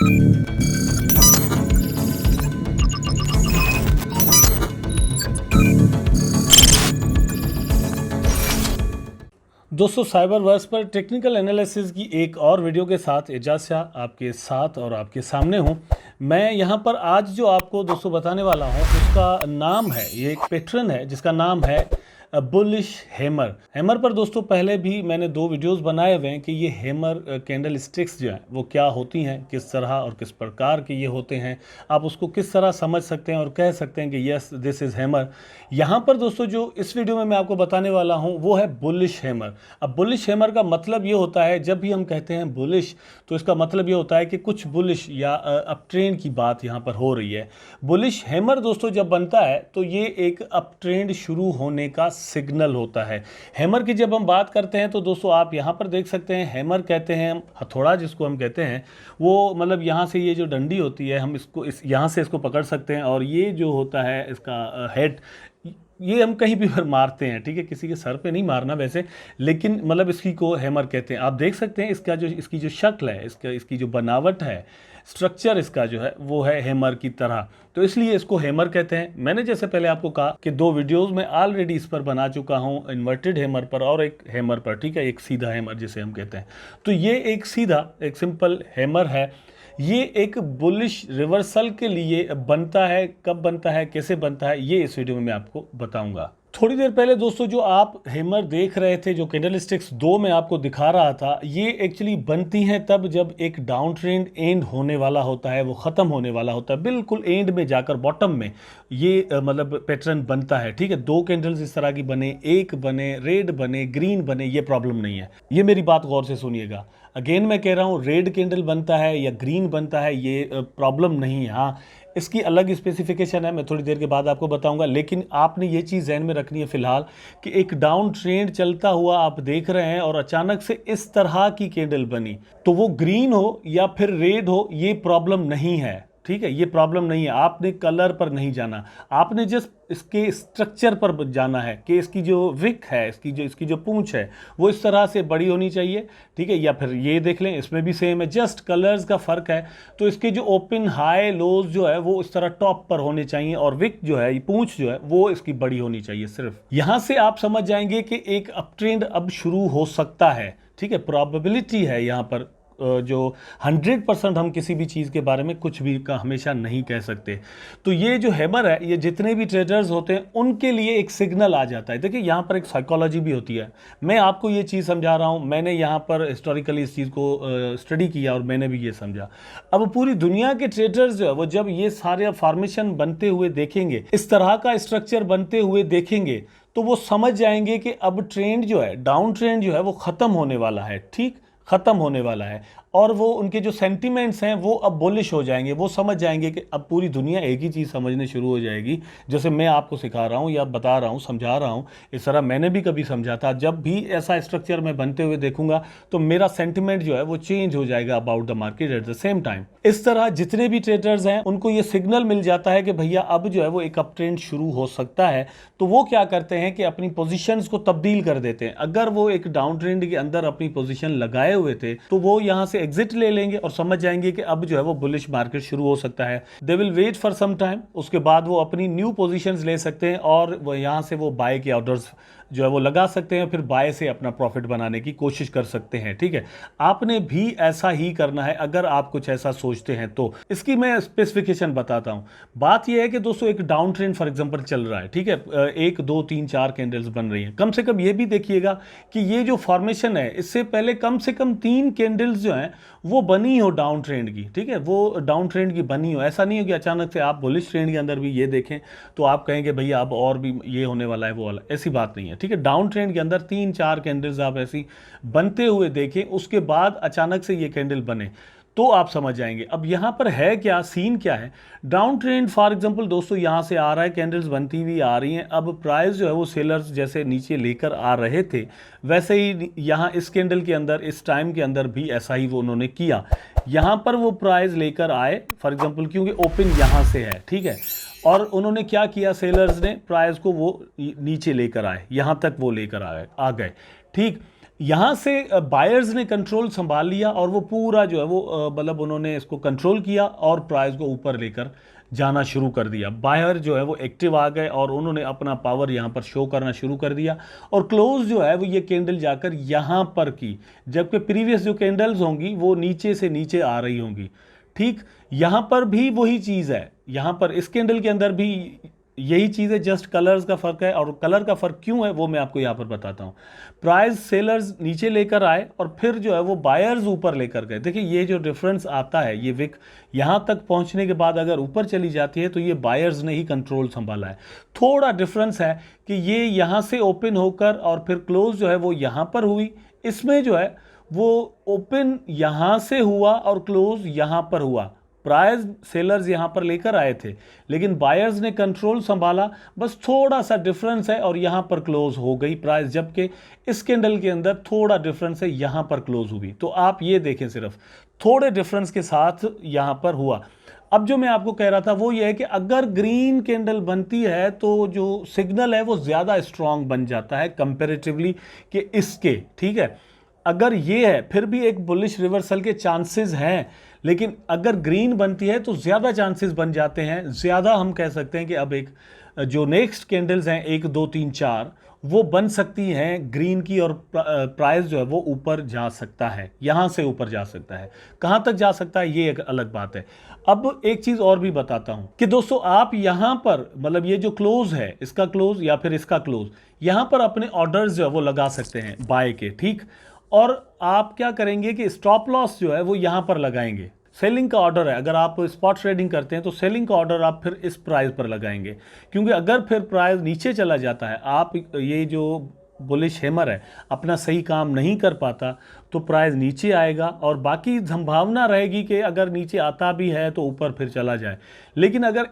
दोस्तों, cyber verse पर technical analysis की एक और वीडियो के साथ एजाज शाह आपके साथ और आपके सामने हूं। मैं यहां पर आज जो आपको दोस्तों बताने वाला हूं उसका नाम है, ये एक पैटर्न है जिसका नाम है बुलिश हैमर। हैमर पर दोस्तों पहले भी मैंने 2 वीडियोस बनाए हुए हैं कि ये हैमर कैंडल स्टिक्स जो हैं वो क्या होती हैं, किस तरह और किस प्रकार के ये होते हैं, आप उसको किस तरह समझ सकते हैं और कह सकते हैं कि यस दिस इज़ हैमर। यहाँ पर दोस्तों जो इस वीडियो में मैं आपको बताने वाला हूँ वो है बुलिश हैमर। अब बुलिश हैमर का मतलब ये होता है, जब भी हम कहते हैं बुलिश तो इसका मतलब ये होता है कि कुछ बुलिश या अप ट्रेंड की बात यहाँ पर हो रही है। बुलिश हैमर दोस्तों जब बनता है तो ये एक अप ट्रेंड शुरू होने का सिग्नल होता है। हैमर की जब हम बात करते हैं तो दोस्तों आप यहाँ पर देख सकते हैं, हैमर कहते हैं हम हथौड़ा जिसको हम कहते हैं, वो मतलब यहाँ से ये जो डंडी होती है हम इसको यहाँ से इसको पकड़ सकते हैं और ये जो होता है इसका हेड, ये हम कहीं भी पर मारते हैं, ठीक है, किसी के सर पे नहीं मारना वैसे, लेकिन मतलब इसकी को हैमर कहते हैं। आप देख सकते हैं इसकी जो शक्ल है, इसकी जो बनावट है, स्ट्रक्चर इसका जो है वो है हैमर की तरह, तो इसलिए इसको हैमर कहते हैं। मैंने जैसे पहले आपको कहा कि 2 वीडियोस में ऑलरेडी इस पर बना चुका हूं, इन्वर्टेड हैमर पर और एक हैमर पर, ठीक है, एक सीधा हैमर जिसे हम कहते हैं। तो ये एक सीधा एक सिंपल हैमर है। ये एक बुलिश रिवर्सल के लिए बनता है, कब बनता है, कैसे बनता है, ये इस वीडियो में मैं आपको बताऊंगा। थोड़ी देर पहले दोस्तों जो आप हैमर देख रहे थे, जो कैंडल स्टिक्स 2 में आपको दिखा रहा था, ये एक्चुअली बनती हैं तब जब एक डाउन ट्रेंड एंड होने वाला होता है, वो ख़त्म होने वाला होता है, बिल्कुल एंड में जाकर बॉटम में ये मतलब पैटर्न बनता है, ठीक है। 2 कैंडल्स इस तरह की बने, एक बने, रेड बने, ग्रीन बने, ये प्रॉब्लम नहीं है। ये मेरी बात गौर से सुनिएगा, अगेन मैं कह रहा हूँ, रेड कैंडल बनता है या ग्रीन बनता है ये प्रॉब्लम नहीं है। हाँ, इसकी अलग स्पेसिफिकेशन है, मैं थोड़ी देर के बाद आपको बताऊंगा, लेकिन आपने ये चीज़ ज़हन में रखनी है फिलहाल कि एक डाउन ट्रेंड चलता हुआ आप देख रहे हैं और अचानक से इस तरह की कैंडल बनी, तो वो ग्रीन हो या फिर रेड हो, ये प्रॉब्लम नहीं है, ठीक है, ये प्रॉब्लम नहीं है। आपने कलर पर नहीं जाना, आपने जस्ट इसके स्ट्रक्चर पर जाना है कि इसकी जो विक है, इसकी जो पूंछ है वो इस तरह से बड़ी होनी चाहिए, ठीक है। या फिर ये देख लें, इसमें भी सेम है, जस्ट कलर्स का फ़र्क है। तो इसके जो ओपन हाई लोज जो है वो इस तरह टॉप पर होने चाहिए और विक जो है, ये पूंछ जो है वो इसकी बड़ी होनी चाहिए। सिर्फ यहाँ से आप समझ जाएंगे कि एक अप ट्रेंड अब शुरू हो सकता है, ठीक है। प्रोबेबिलिटी है यहाँ पर जो 100% हम किसी भी चीज़ के बारे में कुछ भी का हमेशा नहीं कह सकते। तो ये जो हैमर है, ये जितने भी ट्रेडर्स होते हैं उनके लिए एक सिग्नल आ जाता है। देखिए यहाँ पर एक साइकोलॉजी भी होती है, मैं आपको ये चीज़ समझा रहा हूँ, मैंने यहाँ पर हिस्टोरिकली इस चीज़ को स्टडी किया और मैंने भी ये समझा। अब पूरी दुनिया के ट्रेडर्स जो है वो जब ये सारे फॉर्मेशन बनते हुए देखेंगे, इस तरह का स्ट्रक्चर बनते हुए देखेंगे, तो वो समझ जाएंगे कि अब ट्रेंड जो है, डाउन ट्रेंड जो है वो ख़त्म होने वाला है, ठीक, ख़त्म होने वाला है। और वो उनके जो सेंटिमेंट्स हैं वो अब बुलिश हो जाएंगे, वो समझ जाएंगे कि अब पूरी दुनिया एक ही चीज़ समझने शुरू हो जाएगी, जैसे मैं आपको सिखा रहा हूँ या बता रहा हूँ, समझा रहा हूँ, इस तरह मैंने भी कभी समझा था। जब भी ऐसा स्ट्रक्चर मैं बनते हुए देखूंगा तो मेरा सेंटिमेंट जो है वो चेंज हो जाएगा about the market at the same time. इस तरह जितने भी ट्रेडर्स हैं उनको ये सिग्नल मिल जाता है कि भैया अब जो है वो एक अप ट्रेंड शुरू हो सकता है, तो वो क्या करते हैं कि अपनी पोजीशंस को तब्दील कर देते हैं। अगर वो एक डाउन ट्रेंड के अंदर अपनी पोजीशन लगाए हुए थे तो वो यहाँ से एग्जिट ले लेंगे और समझ जाएंगे कि अब जो है वो बुलिश मार्केट शुरू हो सकता है। They will wait for some time, उसके बाद वो अपनी न्यू पोजीशंस ले सकते हैं और वो यहाँ से वो बाय के ऑर्डर्स जो है वो लगा सकते हैं, फिर बाय से अपना प्रॉफिट बनाने की कोशिश कर सकते हैं, ठीक है। आपने भी ऐसा ही करना है अगर आप कुछ ऐसा सोचते हैं तो। इसकी मैं स्पेसिफिकेशन बताता हूं। बात यह है कि दोस्तों एक डाउन ट्रेंड फॉर एग्जांपल चल रहा है, ठीक है, 1 2 3 4 कैंडल्स बन रही हैं। कम से कम ये भी देखिएगा कि ये जो फॉर्मेशन है इससे पहले कम से कम 3 कैंडल्स जो हैं वो बनी हो डाउन ट्रेंड की, ठीक है, वो डाउन ट्रेंड की बनी हो। ऐसा नहीं हो कि अचानक से आप बुलिश ट्रेंड के अंदर भी ये देखें तो आप कहेंगे भैया अब और भी ये होने वाला है वो वाला, ऐसी बात नहीं है, ठीक है। डाउन ट्रेंड के अंदर 3-4 कैंडल्स आप ऐसी बनते हुए देखें, उसके बाद अचानक से ये कैंडल बने तो आप समझ जाएंगे। अब यहाँ पर है क्या, सीन क्या है। डाउन ट्रेंड फॉर एग्जांपल दोस्तों यहाँ से आ रहा है, कैंडल्स बनती हुई आ रही हैं। अब प्राइस जो है वो सेलर्स जैसे नीचे लेकर आ रहे थे वैसे ही यहाँ इस कैंडल के अंदर, इस टाइम के अंदर भी ऐसा ही वो उन्होंने किया। यहाँ पर वो प्राइस लेकर आए फॉर एग्जांपल, क्योंकि ओपन यहाँ से है, ठीक है, और उन्होंने क्या किया, सेलर्स ने प्राइस को वो नीचे लेकर आए, यहाँ तक वो लेकर आ गए, ठीक। यहाँ से बायर्स ने कंट्रोल संभाल लिया और वो पूरा जो है वो मतलब उन्होंने इसको कंट्रोल किया और प्राइस को ऊपर लेकर जाना शुरू कर दिया। बायर जो है वो एक्टिव आ गए और उन्होंने अपना पावर यहाँ पर शो करना शुरू कर दिया और क्लोज जो है वो ये कैंडल जाकर यहाँ पर की, जबकि प्रीवियस जो कैंडल्स होंगी वो नीचे से नीचे आ रही होंगी। ठीक, यहाँ पर भी वही चीज़ है, यहाँ पर इस कैंडल के अंदर भी यही चीज़ है, जस्ट कलर्स का फ़र्क है। और कलर का फ़र्क क्यों है वो मैं आपको यहाँ पर बताता हूँ। प्राइस सेलर्स नीचे लेकर आए और फिर जो है वो बायर्स ऊपर लेकर गए। देखिए ये जो डिफरेंस आता है, ये विक यहाँ तक पहुँचने के बाद अगर ऊपर चली जाती है तो ये बायर्स ने ही कंट्रोल संभाला है। थोड़ा डिफरेंस है कि ये यहाँ से ओपन होकर और फिर क्लोज जो है वो यहाँ पर हुई, इसमें जो है वो ओपन यहाँ से हुआ और क्लोज यहाँ पर हुआ। प्राइस सेलर्स यहाँ पर लेकर आए थे लेकिन बायर्स ने कंट्रोल संभाला, बस थोड़ा सा डिफरेंस है और यहाँ पर क्लोज हो गई प्राइस, जबकि इस कैंडल के अंदर थोड़ा डिफरेंस है, यहाँ पर क्लोज हुई। तो आप ये देखें, सिर्फ थोड़े डिफरेंस के साथ यहाँ पर हुआ। अब जो मैं आपको कह रहा था वो ये है कि अगर ग्रीन कैंडल बनती है तो जो सिग्नल है वो ज़्यादा स्ट्रांग बन जाता है कंपेरेटिवली कि इसके, ठीक है। अगर ये है फिर भी एक बुलिश रिवर्सल के चांसेस हैं, लेकिन अगर ग्रीन बनती है तो ज़्यादा चांसेस बन जाते हैं। ज़्यादा हम कह सकते हैं कि अब एक जो नेक्स्ट कैंडल्स हैं 1 2 3 4 वो बन सकती हैं ग्रीन की और प्राइस जो है वो ऊपर जा सकता है, यहाँ से ऊपर जा सकता है। कहाँ तक जा सकता है ये एक अलग बात है। अब एक चीज़ और भी बताता हूँ कि दोस्तों आप यहाँ पर मतलब ये जो क्लोज है, इसका क्लोज या फिर इसका क्लोज, यहाँ पर अपने ऑर्डर्स जो है वो लगा सकते हैं बाय के, ठीक। और आप क्या करेंगे कि स्टॉप लॉस जो है वो यहाँ पर लगाएंगे। सेलिंग का ऑर्डर है, अगर आप स्पॉट ट्रेडिंग करते हैं तो सेलिंग का ऑर्डर आप फिर इस प्राइस पर लगाएंगे, क्योंकि अगर फिर प्राइस नीचे चला जाता है, आप ये जो बुलिश हैमर है अपना सही काम नहीं कर पाता तो प्राइस नीचे आएगा और बाकी संभावना रहेगी कि अगर नीचे आता भी है तो ऊपर फिर चला जाए। लेकिन अगर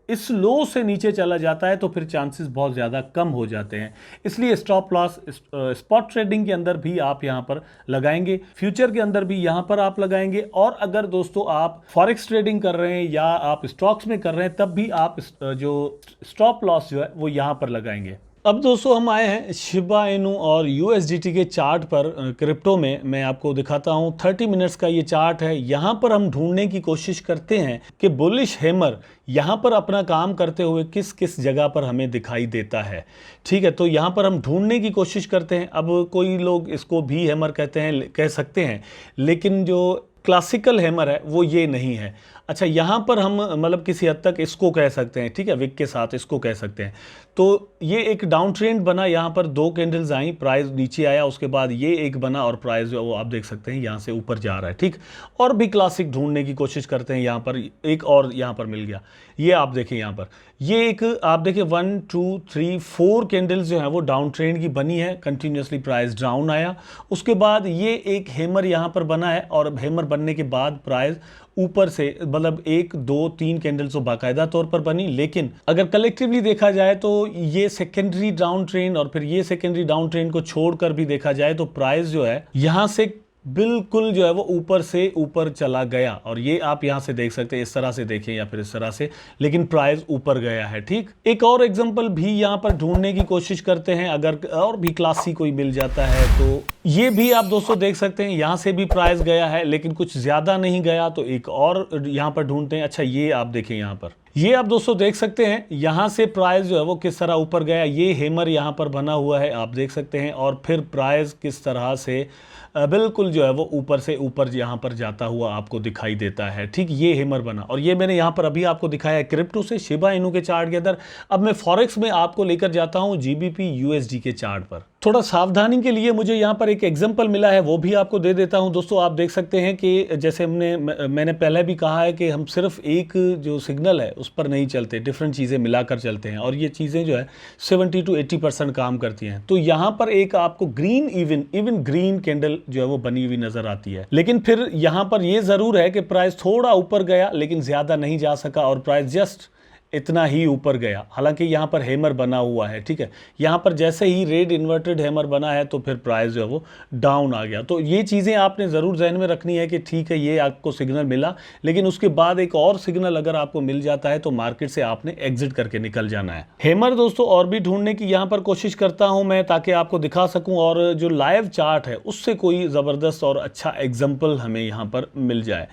इस लो से नीचे चला जाता है तो फिर चांसेस बहुत ज़्यादा कम हो जाते हैं। इसलिए स्टॉप लॉस स्पॉट ट्रेडिंग के अंदर भी आप यहाँ पर लगाएंगे, फ्यूचर के अंदर भी यहाँ पर आप लगाएंगे। और अगर दोस्तों आप फॉरेक्स ट्रेडिंग कर रहे हैं या आप स्टॉक्स में कर रहे हैं तब भी आप जो स्टॉप लॉस जो है वो यहाँ पर लगाएंगे। अब दोस्तों हम आए हैं शिबा इनू और यूएसडीटी के चार्ट पर। क्रिप्टो में मैं आपको दिखाता हूं, 30 मिनट्स का ये चार्ट है। यहां पर हम ढूंढने की कोशिश करते हैं कि बुलिश हैमर यहां पर अपना काम करते हुए किस किस जगह पर हमें दिखाई देता है, ठीक है। तो यहां पर हम ढूंढने की कोशिश करते हैं। अब कोई लोग इसको भी हैमर कह सकते हैं, लेकिन जो क्लासिकल हैमर है वो ये नहीं है। अच्छा, यहाँ पर हम मतलब किसी हद तक इसको कह सकते हैं, ठीक है, विक के साथ इसको कह सकते हैं। तो ये एक डाउन ट्रेंड बना, यहाँ पर 2 कैंडल्स आई, प्राइस नीचे आया, उसके बाद ये एक बना और प्राइस जो वो आप देख सकते हैं यहाँ से ऊपर जा रहा है, ठीक। और भी क्लासिक ढूंढने की कोशिश करते हैं, यहाँ पर एक और यहाँ पर मिल गया। ये आप देखें यहाँ पर ये एक आप देखें 1 2 3 4 कैंडल्स जो है वो डाउन ट्रेंड की बनी है, कंटिन्यूसली प्राइस डाउन आया। उसके बाद ये एक हैमर यहाँ पर बना है और हैमर बनने के बाद प्राइस ऊपर से मतलब 1 2 3 कैंडल्स तो बाकायदा तौर पर बनी। लेकिन अगर कलेक्टिवली देखा जाए तो ये सेकेंडरी डाउन ट्रेंड और फिर ये सेकेंडरी डाउन ट्रेंड को छोड़कर भी देखा जाए तो प्राइस जो है यहाँ से बिल्कुल जो है वो ऊपर से ऊपर चला गया। और ये आप यहाँ से देख सकते हैं, इस तरह से देखें या फिर इस तरह से, लेकिन प्राइस ऊपर गया है, ठीक। एक और एग्जांपल भी यहाँ पर ढूंढने की कोशिश करते हैं, अगर और भी क्लासी कोई मिल जाता है तो ये भी आप दोस्तों देख सकते हैं। यहाँ से भी प्राइस गया है लेकिन कुछ ज़्यादा नहीं गया, तो एक और यहाँ पर ढूंढते हैं। अच्छा, ये आप देखें, यहाँ पर ये आप दोस्तों देख सकते हैं यहाँ से प्राइस जो है वो किस तरह ऊपर गया। ये हैमर यहाँ पर बना हुआ है, आप देख सकते हैं, और फिर प्राइस किस तरह से बिल्कुल जो है वो ऊपर से ऊपर यहाँ पर जाता हुआ आपको दिखाई देता है, ठीक। ये हैमर बना और ये मैंने यहाँ पर अभी आपको दिखाया है क्रिप्टो से, शिबा इनू के चार्ट के अंदर। अब मैं फॉरेक्स में आपको लेकर जाता हूँ जीबीपी यूएसडी के चार्ट पर। थोड़ा सावधानी के लिए मुझे यहाँ पर एक एग्जांपल मिला है, वो भी आपको दे देता हूँ। दोस्तों आप देख सकते हैं कि जैसे मैंने पहले भी कहा है कि हम सिर्फ एक जो सिग्नल है उस पर नहीं चलते, डिफरेंट चीज़ें मिलाकर चलते हैं और ये चीज़ें जो है 70 to 80% काम करती हैं। तो यहाँ पर एक आपको ग्रीन इवन ग्रीन कैंडल जो है वो बनी हुई नजर आती है, लेकिन फिर यहाँ पर ये ज़रूर है कि प्राइस थोड़ा ऊपर गया लेकिन ज़्यादा नहीं जा सका और प्राइस जस्ट इतना ही ऊपर गया, हालांकि यहाँ पर हैमर बना हुआ है, ठीक है। यहाँ पर जैसे ही रेड इन्वर्टेड हैमर बना है तो फिर प्राइस जो है वो डाउन आ गया। तो ये चीज़ें आपने ज़रूर जहन में रखनी है कि ठीक है ये आपको सिग्नल मिला, लेकिन उसके बाद एक और सिग्नल अगर आपको मिल जाता है तो मार्केट से आपने एग्जिट करके निकल जाना है। हैमर दोस्तों और भी ढूंढने की यहाँ पर कोशिश करता हूँ मैं, ताकि आपको दिखा सकूँ और जो लाइव चार्ट है उससे कोई ज़बरदस्त और अच्छा एग्जाम्पल हमें यहाँ पर मिल जाए।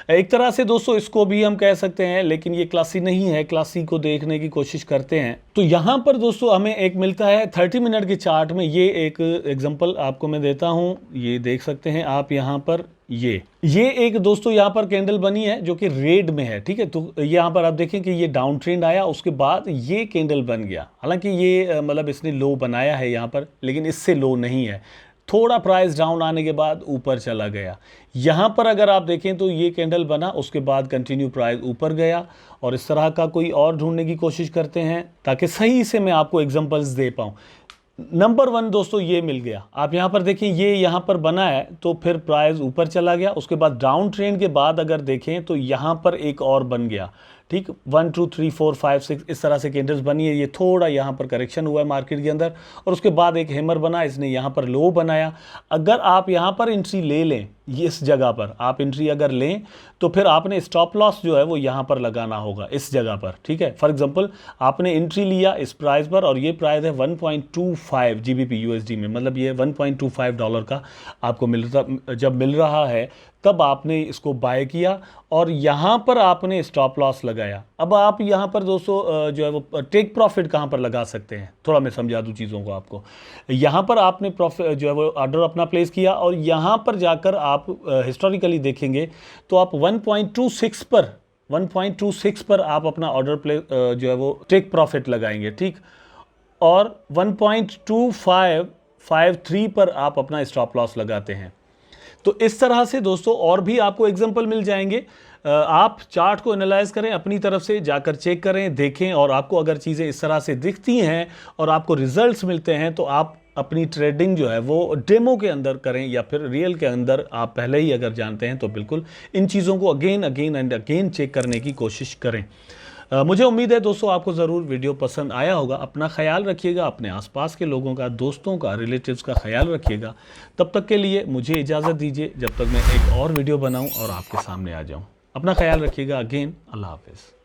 एक तरह से दोस्तों इसको भी हम कह सकते हैं, लेकिन ये क्लासी नहीं है, क्लासी को देखने की कोशिश करते हैं। तो यहाँ पर दोस्तों हमें एक मिलता है 30 मिनट के चार्ट में, ये एक एग्जांपल आपको मैं देता हूँ, ये देख सकते हैं आप यहाँ पर। ये एक दोस्तों यहाँ पर कैंडल बनी है जो कि रेड में है, ठीक है। तो यहाँ पर आप देखें कि ये डाउन ट्रेंड आया, उसके बाद ये कैंडल बन गया। हालांकि ये मतलब इसने लो बनाया है यहाँ पर, लेकिन इससे लो नहीं है। थोड़ा प्राइस डाउन आने के बाद ऊपर चला गया। यहाँ पर अगर आप देखें तो ये कैंडल बना, उसके बाद कंटिन्यू प्राइस ऊपर गया। और इस तरह का कोई और ढूंढने की कोशिश करते हैं ताकि सही से मैं आपको एग्जांपल्स दे पाऊँ। नंबर 1 दोस्तों ये मिल गया। आप यहाँ पर देखें, ये यहाँ पर बना है तो फिर प्राइस ऊपर चला गया। उसके बाद डाउन ट्रेंड के बाद अगर देखें तो यहाँ पर एक और बन गया, ठीक। 1 2 3 4 5 6 इस तरह से कैंडल्स बनी है। ये थोड़ा यहाँ पर करेक्शन हुआ है मार्केट के अंदर, और उसके बाद एक हैमर बना, इसने यहाँ पर लो बनाया। अगर आप यहाँ पर एंट्री ले लें, इस जगह पर आप एंट्री अगर लें तो फिर आपने स्टॉप लॉस जो है वो यहाँ पर लगाना होगा, इस जगह पर, ठीक है। फॉर एग्जांपल आपने एंट्री लिया इस प्राइस पर, और ये प्राइस है 1.25 GBP USD में, मतलब ये $1.25 का आपको जब मिल रहा है तब आपने इसको बाय किया और यहाँ पर आपने स्टॉप लॉस लगाया। अब आप यहाँ पर दोस्तों जो है वो टेक प्रॉफिट कहाँ पर लगा सकते हैं, थोड़ा मैं समझा दूँ चीज़ों को आपको। यहाँ पर आपने प्रॉफिट जो है वो ऑर्डर अपना प्लेस किया, और यहाँ पर जाकर आप हिस्टोरिकली देखेंगे तो आप 1.26 पर आप अपना ऑर्डर प्लेस जो है वो टेक प्रॉफिट लगाएंगे, ठीक। और 1.2553 पर आप अपना स्टॉप लॉस लगाते हैं। तो इस तरह से दोस्तों और भी आपको एग्जांपल मिल जाएंगे। आप चार्ट को एनालाइज करें, अपनी तरफ से जाकर चेक करें, देखें, और आपको अगर चीज़ें इस तरह से दिखती हैं और आपको रिजल्ट्स मिलते हैं तो आप अपनी ट्रेडिंग जो है वो डेमो के अंदर करें या फिर रियल के अंदर आप पहले ही अगर जानते हैं तो बिल्कुल इन चीज़ों को अगेन एंड अगेन चेक करने की कोशिश करें। मुझे उम्मीद है दोस्तों आपको ज़रूर वीडियो पसंद आया होगा। अपना ख्याल रखिएगा, अपने आसपास के लोगों का, दोस्तों का, रिलेटिव्स का ख्याल रखिएगा। तब तक के लिए मुझे इजाज़त दीजिए, जब तक मैं एक और वीडियो बनाऊं और आपके सामने आ जाऊं। अपना ख्याल रखिएगा। अगेन अल्लाह हाफिज़।